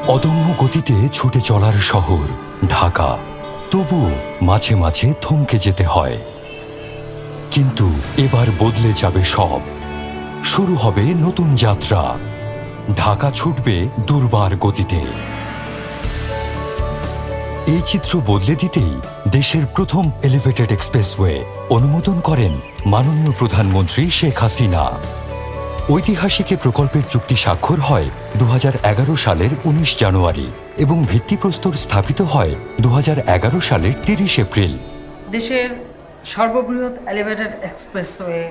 অদম্য গতিতে ছুটে চলার শহর ঢাকা, তবুও মাঝে মাঝে থমকে যেতে হয়। কিন্তু এবার বদলে যাবে সব। শুরু হবে নতুন যাত্রা। ঢাকা ছুটবে দুর্বার গতিতে। এই চিত্র বদলে দিতেই দেশের প্রথম এলিভেটেড এক্সপ্রেসওয়ে অনুমোদন করেন মাননীয় প্রধানমন্ত্রী শেখ হাসিনা। ঐতিহাসিক এ প্রকল্পের চুক্তি স্বাক্ষর হয় 2011 সালের 19 জানুয়ারি এবং ভিত্তিপ্রস্তর স্থাপিত হয় 2011 সালের 30 এপ্রিল। দেশের সর্ববৃহৎ এলিভেটেড এক্সপ্রেসওয়ে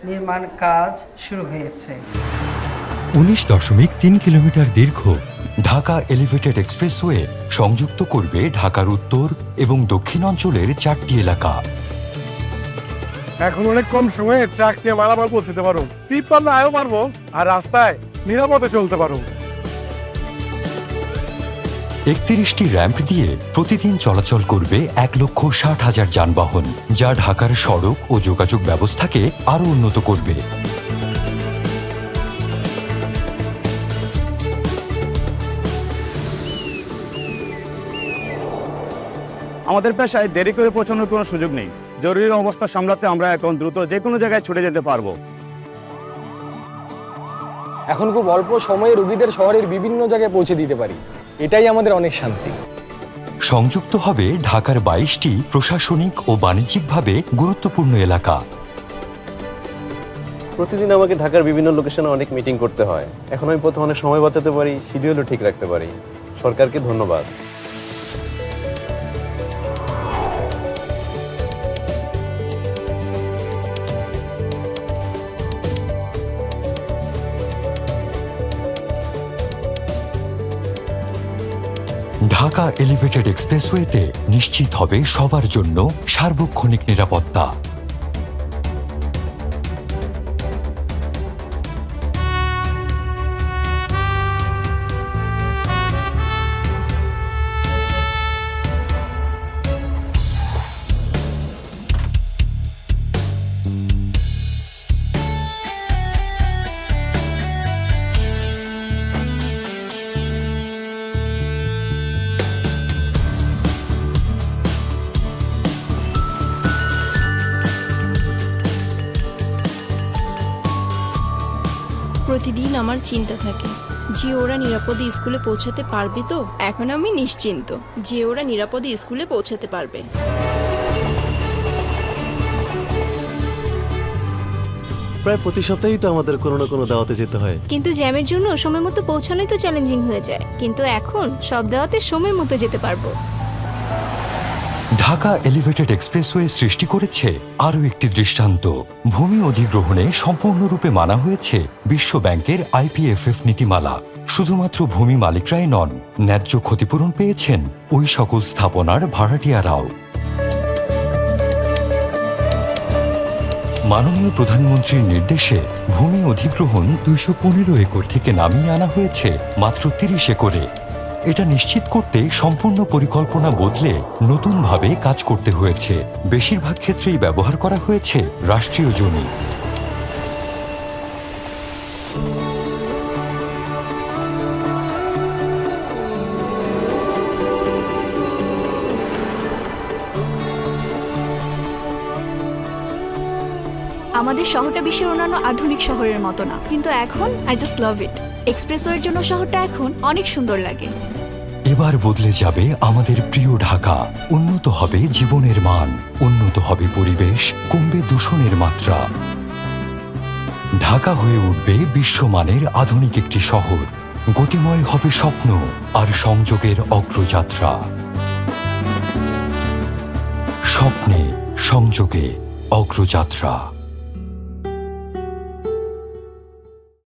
নির্মাণ কাজ শুরু হয়েছে। 19.3 কিলোমিটার দীর্ঘ ঢাকা এলিভেটেড এক্সপ্রেসওয়ে সংযুক্ত করবে ঢাকার উত্তর এবং দক্ষিণ অঞ্চলের 4টি এলাকা। এখন অনেক কম সময়ে ট্রাক নিয়ে মালামাল পৌঁছতে পারো, ট্রিপ পারলে আয়ও পারবো, আর রাস্তায় নিরাপদে চলতে পারো। 31টি র্যাম্প দিয়ে প্রতিদিন চলাচল করবে 1,60,000 যানবাহন, যা ঢাকার সড়ক ও যোগাযোগ ব্যবস্থাকে আরও উন্নত করবে। আমাদের পেশায় দেরি করে পৌঁছানোর কোনো সুযোগ নেই। জরুরি অবস্থা সামলাতে আমরা এখন দ্রুত যে কোনো জায়গায় ছুটে যেতে পারবো। এখন খুব অল্প সময়ে রোগীদের শহরের বিভিন্ন জায়গায় পৌঁছে দিতে পারি, এটাই আমাদের অনেক শান্তি। সংযুক্ত হবে ঢাকার 22টি প্রশাসনিক ও বাণিজ্যিকভাবে গুরুত্বপূর্ণ এলাকা। প্রতিদিন আমাকে ঢাকার বিভিন্ন লোকেশনে অনেক মিটিং করতে হয়। এখন আমি প্রথমে অনেক সময় বাঁচাতে পারি, শিডিউলও ঠিক রাখতে পারি। সরকারকে ধন্যবাদ। ঢাকা এলিভেটেড এক্সপ্রেসওয়েতে নিশ্চিত হবে সবার জন্য সার্বক্ষণিক নিরাপত্তা। প্রতিদিন আমার চিন্তা থাকে যে ওরা নিরাপদে স্কুলে পৌঁছাতে পারবে তো। এখন আমি নিশ্চিন্ত যে ওরা নিরাপদে স্কুলে পৌঁছাতে পারবে। প্রায় প্রতি সপ্তাহেই তো আমাদের কোনো না কোনো দাওয়াতে যেতে হয়। কিন্তু জ্যামের জন্য সময় মতো পৌঁছানোই তো চ্যালেঞ্জিং হয়ে যায়। কিন্তু এখন সব দাওয়াতে সময় মতো যেতে পারবো। ঢাকা এলিভেটেড এক্সপ্রেসওয়ে সৃষ্টি করেছে আরও একটি দৃষ্টান্ত। ভূমি অধিগ্রহণে সম্পূর্ণরূপে মানা হয়েছে বিশ্ব ব্যাংকের IPFF নীতিমালা। শুধুমাত্র ভূমি মালিকরাই নন, ন্যায্য ক্ষতিপূরণ পেয়েছেন ওই সকল স্থাপনার ভাড়াটিয়ারাও। মাননীয় প্রধানমন্ত্রীর নির্দেশে ভূমি অধিগ্রহণ 215 একর থেকে নামিয়ে আনা হয়েছে মাত্র 30 একরে। এটা নিশ্চিত করতে সম্পূর্ণ পরিকল্পনা বদলে নতুনভাবে কাজ করতে হয়েছে। বেশিরভাগ ক্ষেত্রেই ব্যবহার করা হয়েছে রাষ্ট্রীয় জমি। আমাদের শহরটা বিশ্বের অন্যান্য আধুনিক শহরের মতো না, কিন্তু এখন আই জাস্ট লাভ ইট। এক্সপ্রেসওয়ের জন্য শহরটা এখন অনেক সুন্দর লাগে। এবার বদলে যাবে আমাদের প্রিয় ঢাকা। উন্নত হবে জীবনের মান, উন্নত হবে পরিবেশ, কমবে দূষণের মাত্রা। ঢাকা হয়ে উঠবে বিশ্বমানের আধুনিক একটি শহর। গতিময় হবে স্বপ্ন আর সংযোগের অগ্রযাত্রা। স্বপ্নে, সংযোগে, অগ্রযাত্রা।